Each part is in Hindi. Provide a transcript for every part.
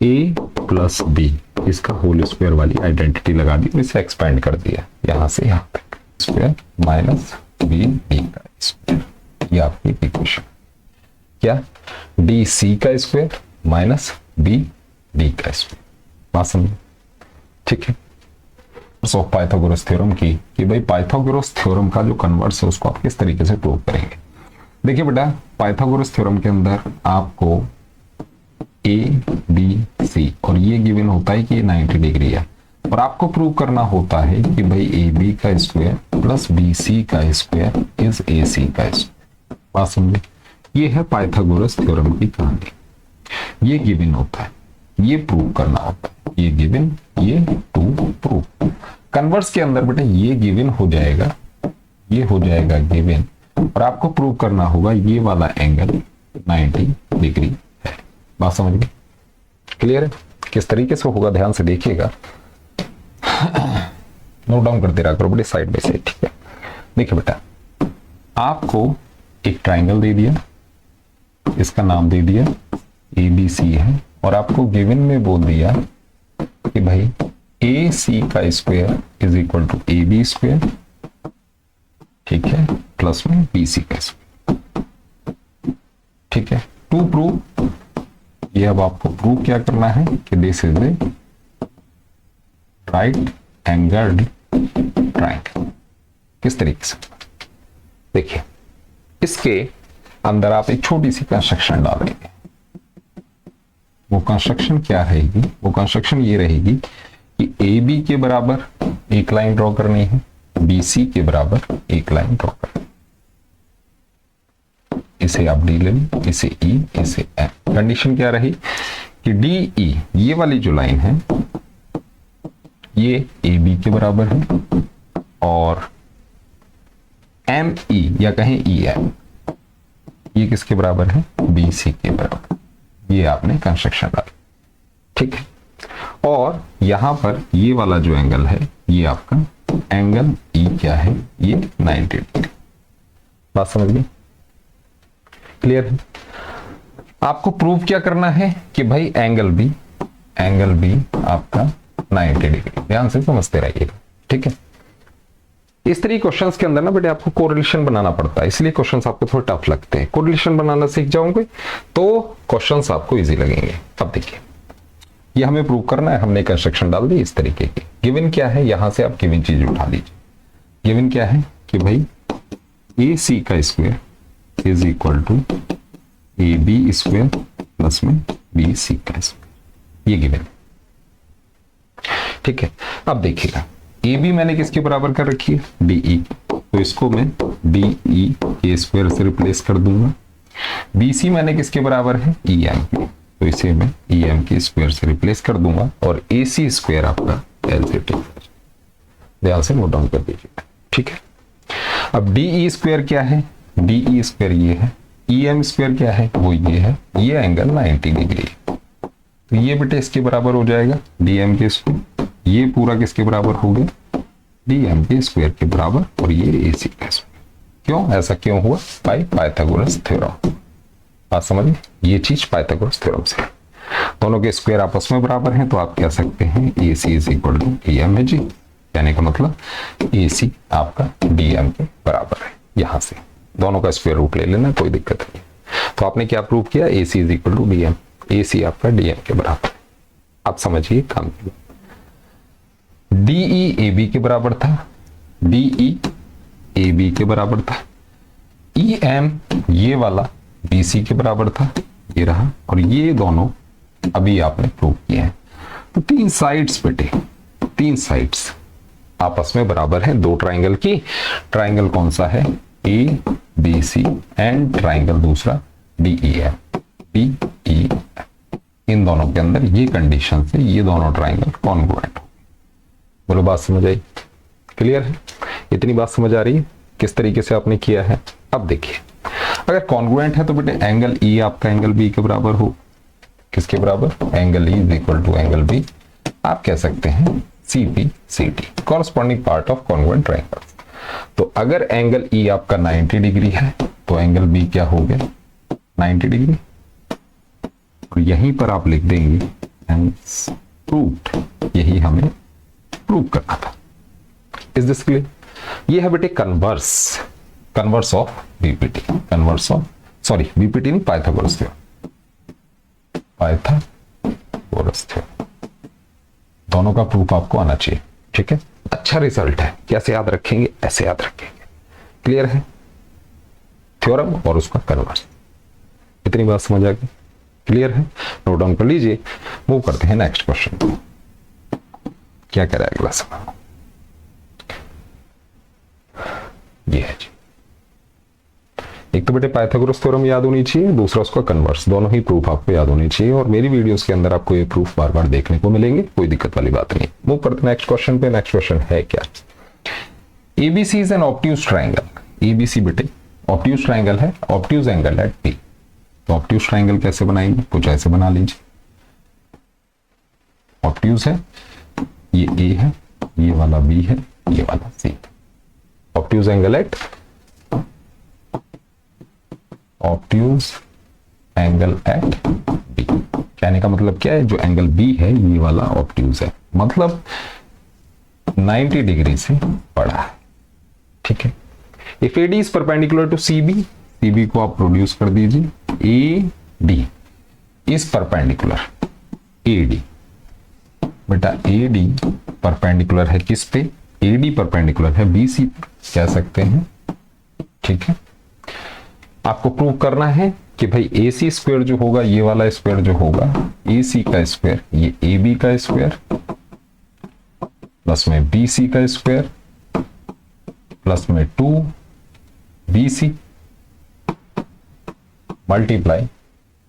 ए प्लस बी इसका होल स्क्वायर वाली आइडेंटिटी लगा दी और इसे एक्सपेंड कर दिया यहां से यहां तक, स्क्वायर माइनस बी डी का स्क्वायर, ये आपकी इक्वेशन क्या, डी सी का स्क्वायर माइनस बी डी का स्क्वायर। बात समझे? ठीक है। सो पाइथागोरस थ्योरम की कि भाई पाइथागोरस थ्योरम का जो कन्वर्स है उसको आप किस तरीके से प्रूव करेंगे। देखिए बेटा, पाइथागोरस थ्योरम के अंदर आपको ए बी सी और ये गिवन होता है कि ये 90 डिग्री है और आपको प्रूव करना होता है कि भाई ए बी का स्क्वायर प्लस बी सी का स्क्वायर इज ए सी का स्क्वायर। बात समझे? ये है पाइथागोरस थ्योरम की कहानी। ये गिवन होता है, ये प्रूव करना होता है, ये गिवन, ये टू प्रूव। कन्वर्स के अंदर बेटा ये गिवन हो जाएगा, ये हो जाएगा गिवन और आपको प्रूव करना होगा ये वाला एंगल 90 डिग्री है। बात समझ गए? क्लियर है? किस तरीके से होगा ध्यान से देखिएगा, नोट डाउन करते रहा करो बड़े साइड बाय साइड। ठीक है, देखिए बेटा, आपको एक ट्राइंगल दे दिया, इसका नाम दे दिया ए बी सी है और आपको गिवन में बोल दिया कि भाई ए सी का square is equal to A B square, ठीक है, प्लस में बी सी का स्क्वायर। ठीक है, टू प्रूव, ये अब आपको प्रूव क्या करना है कि this is a right angled triangle. किस तरीके से? देखिए, इसके अंदर आप एक छोटी सी कंस्ट्रक्शन डालेंगे। वो कंस्ट्रक्शन क्या रहेगी? वो कंस्ट्रक्शन ये रहेगी कि ए बी के बराबर एक लाइन ड्रॉ करनी है, बी सी के बराबर एक लाइन ड्रॉ करनी है। इसे आप डी ले लें, इसे ई, इसे एम। कंडीशन क्या रही कि डी ई ये वाली जो लाइन है ये ए बी के बराबर है और एम ई या कहें ई एम ये किसके बराबर है? बी सी के बराबर। ये आपने कंस्ट्रक्शन डाली। ठीक है, और यहां पर ये वाला जो एंगल है ये आपका एंगल ई क्या है? ये 90 डिग्री। बात समझ गई? क्लियर है? आपको प्रूव क्या करना है कि भाई एंगल बी आपका 90 डिग्री। ध्यान से समझते रहिएगा। ठीक है, इस तरह क्वेश्चंस के अंदर ना बेटे आपको कोरिलेशन बनाना पड़ता है, इसलिए क्वेश्चंस आपको थोड़े टफ लगते हैं। कोरिलेशन बनाना सीख जाओगे तो क्वेश्चंस आपको इजी लगेंगे। अब देखिए, ये हमें प्रूव करना है, हमने कंस्ट्रक्शन डाल दी इस तरीके की। गिवन क्या है? यहां से आप गिवन चीज उठा लीजिए। गिवन क्या है कि भाई ए सी का square is equal to A B square plus में बी सी का स्क्वायर, ये गिवन। ठीक है, अब देखिएगा, ए बी मैंने किसके बराबर कर रखी है? डी ई, तो इसको मैं डी ई के स्क्वायर से रिप्लेस कर दूंगा। बी सी मैंने किसके बराबर है? ई एम के, तो इसे मैं ई एम के स्क्वायर से रिप्लेस कर दूंगा और ए सी स्क्वायर आपका एल से टेक, ध्यान से नोट डाउन कर दीजिए। ठीक है, अब डी ई स्क्वायर क्या है? डी ई स्क्वायर ये है, ई एम स्क्वायर क्या है? वो ये है, ये एंगल 90 डिग्री है, तो ये बेटे इसके बराबर हो जाएगा डी एम के स्क्वायर। ये पूरा किसके बराबर हो गया? डी एम के स्क्वायर के बराबर और ये ए सी का स्क्वायर। क्यों ऐसा क्यों हुआ? By Pythagoras theorem. बात समझिए, ये चीज पाइथागोरस थ्योरम से। दोनों के स्क्वायर आपस में बराबर हैं तो आप कह सकते हैं A C is equal to A M है जी। कहने का मतलब ए सी आपका डी एम के बराबर है। यहां से दोनों का स्क्वायर रूट ले लेना, कोई दिक्कत नहीं। तो आपने क्या प्रूव किया? A C is equal to D M, A C आपका डी एम के बराबर है। आप समझिए काम की। डीई ए बी के बराबर था, डीई ए बी के बराबर था, ई एम ये वाला बी सी के बराबर था, ये रहा, और ये दोनों अभी आपने प्रूव किए हैं। तो तीन साइड्स बेटे, तीन साइड्स आपस में बराबर है दो ट्राइंगल की। ट्राइंगल कौन सा है? A B C and triangle दूसरा D E M, D E M. इन दोनों के अंदर ये कंडीशन से ये दोनों ट्राइंगल कॉन्ग्रुएंट हो। बोलो बात समझ आई? क्लियर है? इतनी बात समझ आ रही है किस तरीके से आपने किया है? अब देखिए, अगर कॉन्ग्रुएंट है तो बेटे एंगल ई आपका एंगल बी के बराबर हो। किसके बराबर? Angle E is equal to angle B. आप कह सकते हैं C P C T, corresponding part of congruent triangle. तो अगर एंगल ई आपका 90 डिग्री है तो एंगल बी क्या हो गया? 90 डिग्री। और यहीं पर आप लिख देंगे हेंस प्रूव्ड, यही हमें प्रूव करना था। Is this clear? ये है बेटे converse of BPT, converse of, sorry BPT नहीं, पाइथागोरस थ्योरम, पाइथागोरस थ्योरम, दोनों का प्रूफ आपको आना चाहिए। ठीक है, अच्छा रिजल्ट है। कैसे याद रखेंगे? ऐसे याद रखेंगे। क्लियर है? थ्योरम और उसका कन्वर्स, इतनी बात समझ आ गई? क्लियर है? नोट डाउन कर लीजिए। मूव करते हैं नेक्स्ट क्वेश्चन को। क्या कह रहा है अगला सवाल? ये है जी, एक तो बेटे पाइथागोरस थ्योरम याद होनी चाहिए, दूसरा उसका कन्वर्स, दोनों ही प्रूफ आपको याद होने चाहिए। और मेरी वीडियोस के अंदर आपको ये प्रूफ बार बार देखने को मिलेंगे, कोई दिक्कत वाली बात नहीं। मूव करते हैं नेक्स्ट क्वेश्चन पे। नेक्स्ट क्वेश्चन है क्या? ABC is an obtuse triangle. ABC बेटे ऑब्ट्यूज ट्राइंगल है, ऑब्ट्यूज एंगल है टी। तो ऑब्ट्यूज ट्राइंगल कैसे बनाएंगे? कुछ ऐसे बना लीजिए। ऑब्ट्यूज है, ये ए है, ये वाला बी है, ये वाला C. Obtuse angle at, obtuse angle at B. कहने का मतलब क्या है? जो एंगल बी है ये वाला ऑब्ट्यूज है, मतलब 90 डिग्री से बड़ा है। ठीक है। If AD is perpendicular to CB, CB को आप प्रोड्यूस कर दीजिए। AD इज परपेंडिकुलर, AD बेटा AD परपेंडिकुलर है किस पे? AD परपेंडिकुलर है BC, कह सकते हैं। ठीक है, आपको प्रूव करना है कि भाई AC स्क्वायर जो होगा, ये वाला स्क्वायर जो होगा, AC का स्क्वायर, ये AB का स्क्वायर प्लस में BC का स्क्वायर प्लस में 2BC मल्टीप्लाई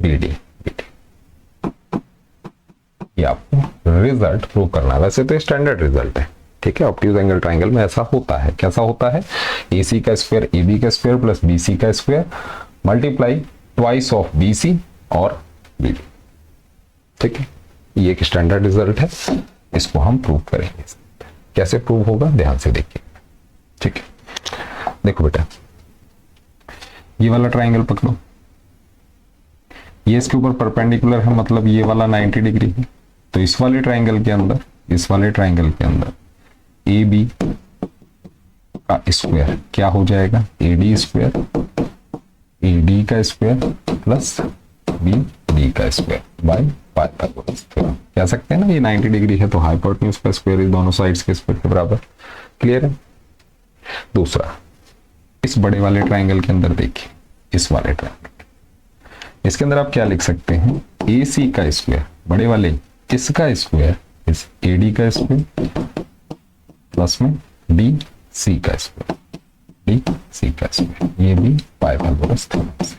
BD। ये आपको रिजल्ट प्रूव करना है। वैसे तो स्टैंडर्ड रिजल्ट है। ठीक है, ऑब्ट्यूज एंगल ट्राइंगल में ऐसा होता है। कैसा होता है? AC का स्क्वायर AB का स्क्वायर प्लस BC का square multiply twice of BC और BD। ठीक है, ये एक स्टैंडर्ड रिजल्ट है, इसको हम प्रूव करेंगे। कैसे प्रूव होगा ध्यान से देखिए। ठीक है, देखो बेटा, ये वाला ट्राइंगल पकड़ो, ये इसके ऊपर परपेंडिकुलर है, मतलब ये वाला 90 डिग्री है। तो इस वाले ट्राइंगल के अंदर AB का स्क्वायर क्या हो जाएगा? AD स्क्वायर, AD का स्क्वायर प्लस BD का स्क्वायर बाय पाइथागोरस थ्योरम। कह सकते हैं ना, ये 90 डिग्री है तो हाइपोटेन्यूज का स्क्वायर इस दोनों साइड्स के स्क्वायर के बराबर। क्लियर है? दूसरा, इस बड़े वाले ट्राइंगल के अंदर देखिए, इस वाले ट्राइंगल, इसके अंदर आप क्या लिख सकते हैं? AC का स्क्वायर, बड़े वाले इसका स्क्वायर, इस AD का स्क्वायर प्लस में BC का स्क्वायर, BC का स्क्वायर, ये भी पाइथागोरस थ्योरम से।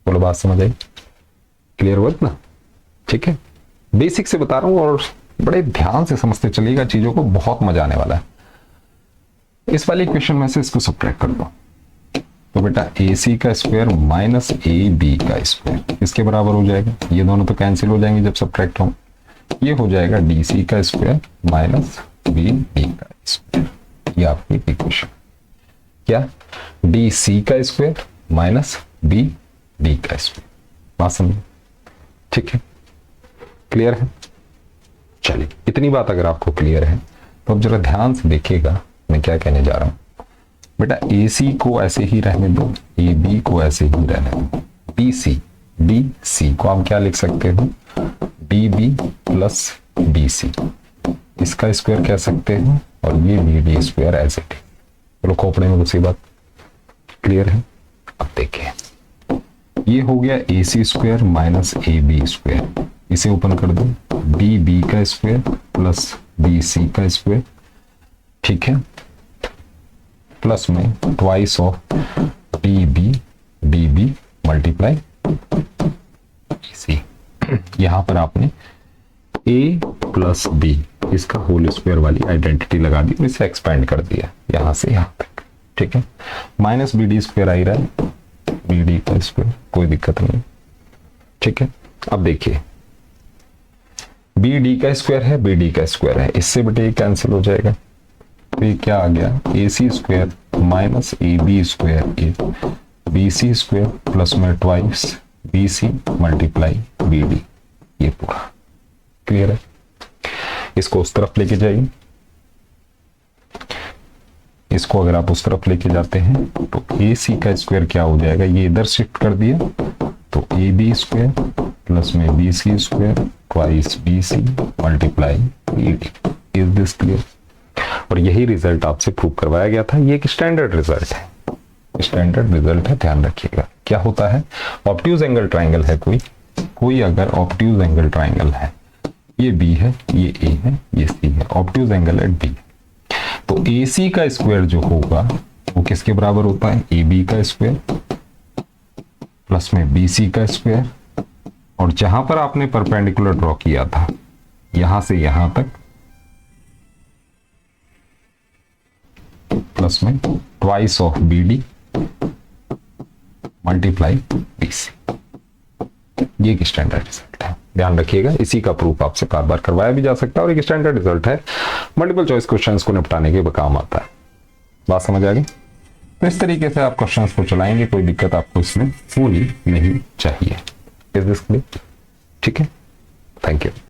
बोलो बात समझ आई? क्लियर हुआ ना? ठीक है, बेसिक से बता रहा हूं और बड़े ध्यान से समझते चलिएगा चीजों को, बहुत मजा आने वाला है। इस वाले इक्वेशन में से इसको सब्ट्रैक्ट कर दो, तो बेटा AC का स्क्वायर माइनस AB का स्क्वायर किसके बराबर हो जाएगा? ये दोनों तो कैंसिल हो जाएंगे जब सब्ट्रैक्ट हो। ये हो जाएगा DC का स्क्वायर माइनस BD का स्क्वायर। ये आपकी इक्वेशन क्या? DC का स्क्वायर माइनस BD का स्क्वायर। बात समझिए? ठीक है, क्लियर है? चलिए, इतनी बात अगर आपको क्लियर है तो अब जरा ध्यान से देखिएगा मैं क्या कहने जा रहा हूं। बेटा AC को ऐसे ही रहने दो, AB को ऐसे ही रहने दो, BC को आप क्या लिख सकते हो? DB प्लस BC, इसका स्क्वायर कह सकते हो, और ये BD स्क्वायर ऐसे थे। चलो खोपड़े में दूसरी बात। क्लियर है? अब देखिए, ये हो गया AC square minus AB square, इसे ओपन कर दो, DB का स्क्वायर प्लस BC का स्क्वायर। ठीक है, प्लस में twice of DB multiply BC। यहां पर आपने A प्लस B इसका होल स्क्वायर वाली आइडेंटिटी लगा दी और इसे एक्सपेंड कर दिया यहां से यहां तक। ठीक है, माइनस BD स्क्वायर आ रहा है, BD का स्क्वायर, कोई दिक्कत नहीं। ठीक है, अब देखिए, BD का स्क्वायर है, BD का स्क्वायर है, इससे बेटे कैंसिल हो जाएगा। तो ये क्या आ गया? AC square minus AB square BC square plus में ट्वाइस BC मल्टीप्लाई BD, ये पूरा। क्लियर है? इसको उस तरफ लेके जाइए, इसको अगर आप उस तरफ लेके जाते हैं तो ए सी का स्क्वायर क्या हो जाएगा, ये इधर शिफ्ट कर दिया तो ए बी स्क्वायर प्लस में B C square twice B C multiply A D. Is this clear? और यही रिजल्ट आपसे प्रूव करवाया गया था। ये एक स्टैंडर्ड रिजल्ट है, स्टैंडर्ड रिजल्ट है, ध्यान रखिएगा। क्या होता है, ऑब्ट्यूज एंगल ट्राइंगल है कोई अगर ऑब्ट्यूज एंगल ट्राइंगल है, ये बी है, ये ए है, ये सी है, ऑब्ट्यूज एंगल एट बी, तो ए सी का स्क्वायर जो होगा वो किसके बराबर होता है, ए बी का स्क्वायर प्लस में बी सी का स्क्वायर, और जहां पर आपने परपेंडिकुलर ड्रॉ किया था यहां से यहां तक प्लस में twice of B D multiply B C. ये एक स्टैंडर्ड रिजल्ट है, ध्यान रखिएगा। इसी का प्रूफ आपसे बार बार करवाया भी जा सकता है और एक स्टैंडर्ड रिजल्ट है, मल्टीपल चॉइस क्वेश्चंस को निपटाने के काम आता है। बात समझ आ गई? तो इस तरीके से आप क्वेश्चंस को चलाएंगे, कोई दिक्कत आपको इसमें होनी नहीं चाहिए। Is this clear? ठीक है, थैंक यू।